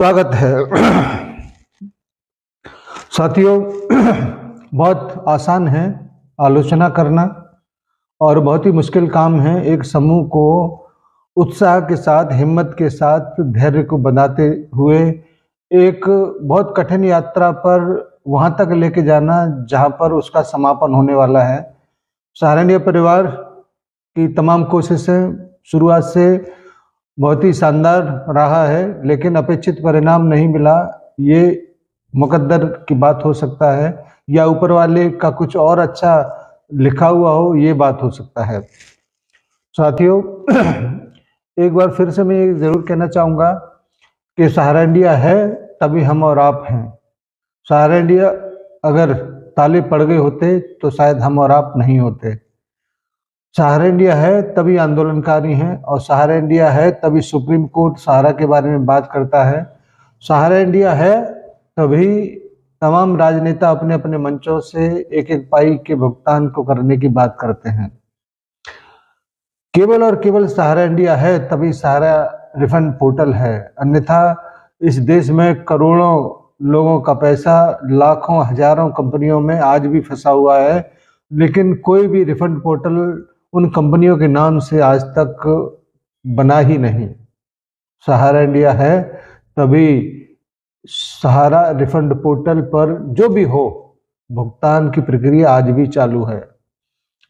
स्वागत है साथियों। बहुत आसान है आलोचना करना और बहुत ही मुश्किल काम है एक समूह को उत्साह के साथ, हिम्मत के साथ, धैर्य को बनाते हुए एक बहुत कठिन यात्रा पर वहां तक लेके जाना जहां पर उसका समापन होने वाला है। सहारनीय परिवार की तमाम कोशिशें शुरुआत से बहुत ही शानदार रहा है, लेकिन अपेक्षित परिणाम नहीं मिला। ये मुकद्दर की बात हो सकता है या ऊपर वाले का कुछ और अच्छा लिखा हुआ हो, ये बात हो सकता है। साथियों, एक बार फिर से मैं ये जरूर कहना चाहूँगा कि सहारा इंडिया है तभी हम और आप हैं। सहारा इंडिया अगर ताले पड़ गए होते तो शायद हम और आप नहीं होते। सहारा इंडिया है तभी आंदोलनकारी हैं, और सहारा इंडिया है तभी सुप्रीम कोर्ट सहारा के बारे में बात करता है। सहारा इंडिया है तभी तमाम राजनेता अपने अपने मंचों से एक एक पाई के भुगतान को करने की बात करते हैं। केवल और केवल सहारा इंडिया है तभी सहारा रिफंड पोर्टल है, अन्यथा इस देश में करोड़ों लोगों का पैसा लाखों हजारों कंपनियों में आज भी फंसा हुआ है, लेकिन कोई भी रिफंड पोर्टल उन कंपनियों के नाम से आज तक बना ही नहीं। सहारा इंडिया है तभी सहारा रिफंड पोर्टल पर जो भी हो भुगतान की प्रक्रिया आज भी चालू है।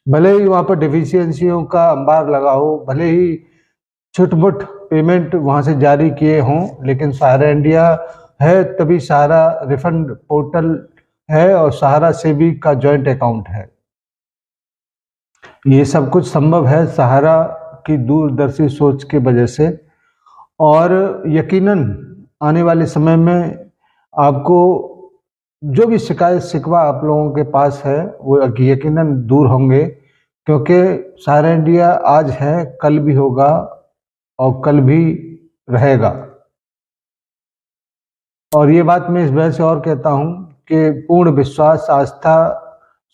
भले ही वहाँ पर डिफिशियंसियों का अंबार लगा हो, भले ही छुटमुट पेमेंट वहाँ से जारी किए हों, लेकिन सहारा इंडिया है तभी सहारा रिफंड पोर्टल है और सहारा सेबी का जॉइंट अकाउंट है। ये सब कुछ संभव है सहारा की दूरदर्शी सोच के वजह से, और यकीनन आने वाले समय में आपको जो भी शिकायत शिकवा आप लोगों के पास है वो यकीनन दूर होंगे, क्योंकि सहारा इंडिया आज है, कल भी होगा और कल भी रहेगा। और ये बात मैं इस वजह से और कहता हूँ कि पूर्ण विश्वास, आस्था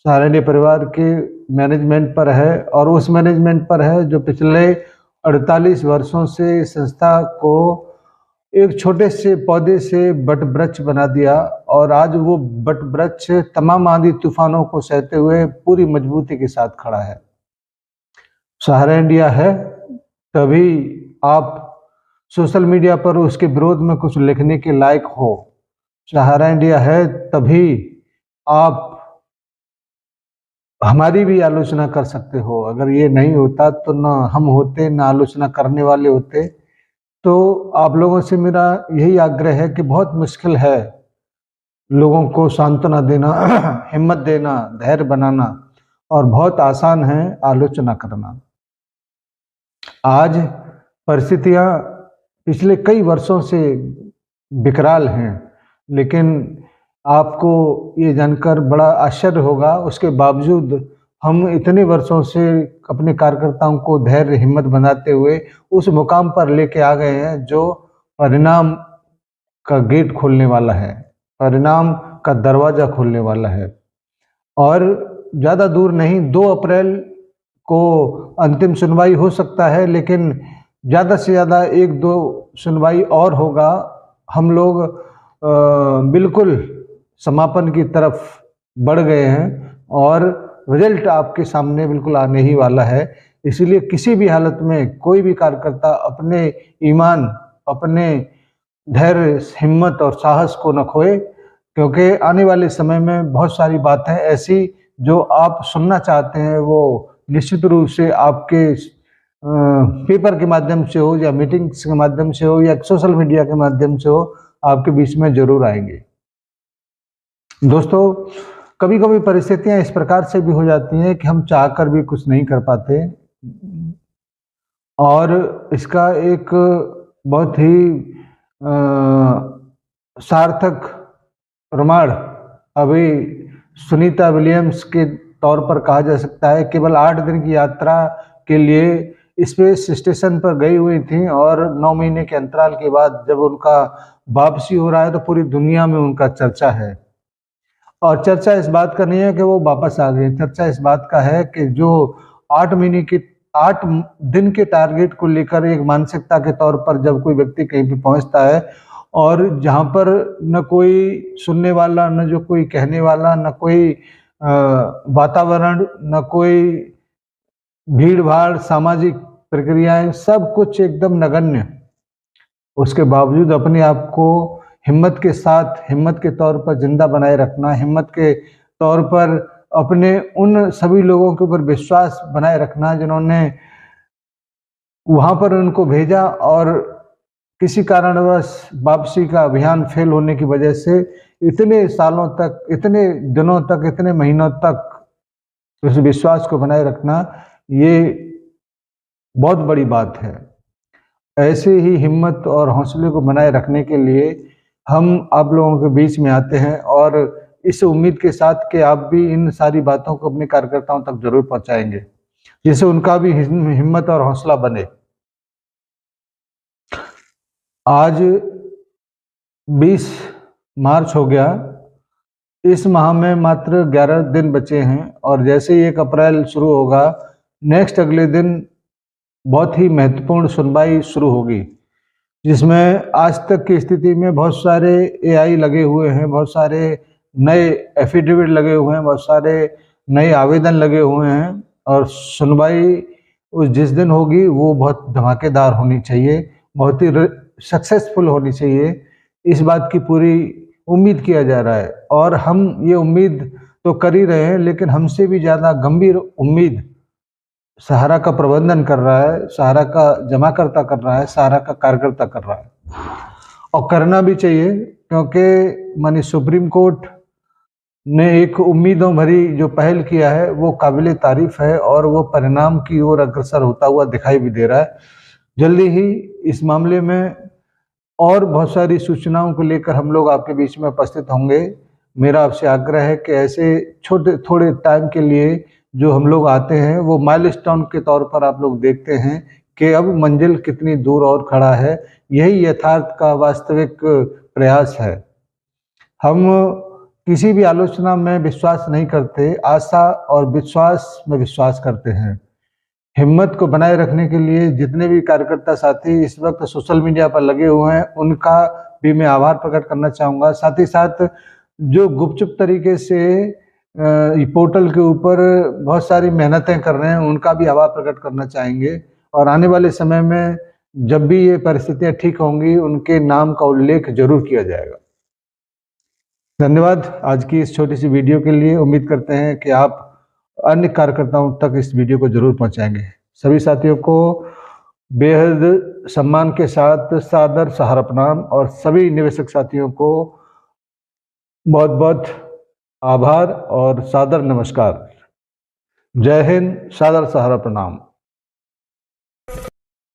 सहारा इंडिया परिवार के मैनेजमेंट पर है, और उस मैनेजमेंट पर है जो पिछले 48 वर्षों से संस्था को एक छोटे से पौधे से बट वृक्ष बना दिया, और आज वो बट वृक्ष तमाम आंधी तूफानों को सहते हुए पूरी मजबूती के साथ खड़ा है। सहारा इंडिया है तभी आप सोशल मीडिया पर उसके विरोध में कुछ लिखने के लायक हो। सहारा इंडिया है तभी आप हमारी भी आलोचना कर सकते हो। अगर ये नहीं होता तो ना हम होते, ना आलोचना करने वाले होते। तो आप लोगों से मेरा यही आग्रह है कि बहुत मुश्किल है लोगों को सांत्वना देना, हिम्मत देना, धैर्य बनाना, और बहुत आसान है आलोचना करना। आज परिस्थितियां पिछले कई वर्षों से विकराल हैं, लेकिन आपको ये जानकर बड़ा आश्चर्य होगा, उसके बावजूद हम इतने वर्षों से अपने कार्यकर्ताओं को धैर्य हिम्मत बनाते हुए उस मुकाम पर लेके आ गए हैं जो परिणाम का गेट खोलने वाला है, परिणाम का दरवाजा खोलने वाला है। और ज़्यादा दूर नहीं, 2 अप्रैल को अंतिम सुनवाई हो सकता है, लेकिन ज़्यादा से ज़्यादा 1-2 सुनवाई और होगा। हम लोग बिल्कुल समापन की तरफ बढ़ गए हैं और रिजल्ट आपके सामने बिल्कुल आने ही वाला है। इसीलिए किसी भी हालत में कोई भी कार्यकर्ता अपने ईमान, अपने धैर्य, हिम्मत और साहस को न खोए, क्योंकि आने वाले समय में बहुत सारी बातें ऐसी जो आप सुनना चाहते हैं वो निश्चित रूप से आपके पेपर के माध्यम से हो या मीटिंग्स के माध्यम से हो या सोशल मीडिया के माध्यम से हो, आपके बीच में जरूर आएंगे। दोस्तों, कभी कभी परिस्थितियां इस प्रकार से भी हो जाती हैं कि हम चाहकर भी कुछ नहीं कर पाते, और इसका एक बहुत ही सार्थक प्रमाण अभी सुनीता विलियम्स के तौर पर कहा जा सकता है। केवल 8 दिन की यात्रा के लिए स्पेस स्टेशन पर गई हुई थी, और 9 महीने के अंतराल के बाद जब उनका वापसी हो रहा है तो पूरी दुनिया में उनका चर्चा है। और चर्चा इस बात का नहीं है कि वो वापस आ गए, चर्चा इस बात का है कि जो 8 दिन के टारगेट को लेकर एक मानसिकता के तौर पर जब कोई व्यक्ति कहीं पे पहुंचता है और जहाँ पर न कोई सुनने वाला, न जो कोई कहने वाला, न कोई वातावरण, न कोई भीड़-भाड़, सामाजिक प्रक्रियाएँ, सब कुछ एकदम नगण्य। उसके बावजूद अपने आप को हिम्मत के साथ, हिम्मत के तौर पर ज़िंदा बनाए रखना, हिम्मत के तौर पर अपने उन सभी लोगों के ऊपर विश्वास बनाए रखना जिन्होंने वहाँ पर उनको भेजा और किसी कारणवश वापसी का अभियान फेल होने की वजह से इतने सालों तक, इतने दिनों तक, इतने महीनों तक उस विश्वास को बनाए रखना, ये बहुत बड़ी बात है। ऐसे ही हिम्मत और हौसले को बनाए रखने के लिए हम आप लोगों के बीच में आते हैं और इस उम्मीद के साथ कि आप भी इन सारी बातों को अपने कार्यकर्ताओं तक जरूर पहुंचाएंगे, जिससे उनका भी हिम्मत और हौसला बने। आज 20 मार्च हो गया। इस माह में मात्र 11 दिन बचे हैं और जैसे ही 1 अप्रैल शुरू होगा, नेक्स्ट अगले दिन बहुत ही महत्वपूर्ण सुनवाई शुरू होगी, जिसमें आज तक की स्थिति में बहुत सारे एआई लगे हुए हैं, बहुत सारे नए एफिडेविट लगे हुए हैं, बहुत सारे नए आवेदन लगे हुए हैं और सुनवाई उस जिस दिन होगी वो बहुत धमाकेदार होनी चाहिए, बहुत ही सक्सेसफुल होनी चाहिए। इस बात की पूरी उम्मीद किया जा रहा है और हम ये उम्मीद तो कर ही रहे हैं, लेकिन हमसे भी ज़्यादा गंभीर उम्मीद सहारा का प्रबंधन कर रहा है, सहारा का जमाकर्ता कर रहा है, सहारा का कार्यकर्ता कर रहा है और करना भी चाहिए, क्योंकि माननीय सुप्रीम कोर्ट ने एक उम्मीदों भरी जो पहल किया है वो काबिले तारीफ है और वो परिणाम की ओर अग्रसर होता हुआ दिखाई भी दे रहा है। जल्दी ही इस मामले में और बहुत सारी सूचनाओं को लेकर हम लोग आपके बीच में उपस्थित होंगे। मेरा आपसे आग्रह है कि ऐसे छोटे थोड़े टाइम के लिए जो हम लोग आते हैं वो माइलस्टोन के तौर पर आप लोग देखते हैं कि अब मंजिल कितनी दूर और खड़ा है। यही यथार्थ का वास्तविक प्रयास है। हम किसी भी आलोचना में विश्वास नहीं करते, आशा और विश्वास में विश्वास करते हैं। हिम्मत को बनाए रखने के लिए जितने भी कार्यकर्ता साथी इस वक्त सोशल मीडिया पर लगे हुए हैं, उनका भी मैं आभार प्रकट करना चाहूँगा। साथ ही साथ जो गुपचुप तरीके से पोर्टल के ऊपर बहुत सारी मेहनतें कर रहे हैं, उनका भी आभार प्रकट करना चाहेंगे और आने वाले समय में जब भी ये परिस्थितियाँ ठीक होंगी, उनके नाम का उल्लेख जरूर किया जाएगा। धन्यवाद आज की इस छोटी सी वीडियो के लिए। उम्मीद करते हैं कि आप अन्य कार्यकर्ताओं तक इस वीडियो को जरूर पहुंचाएंगे। सभी साथियों को बेहद सम्मान के साथ सादर सहारा प्रणाम और सभी निवेशक साथियों को बहुत बहुत आभार और सादर नमस्कार। जय हिंद, सादर सहारा प्रणाम।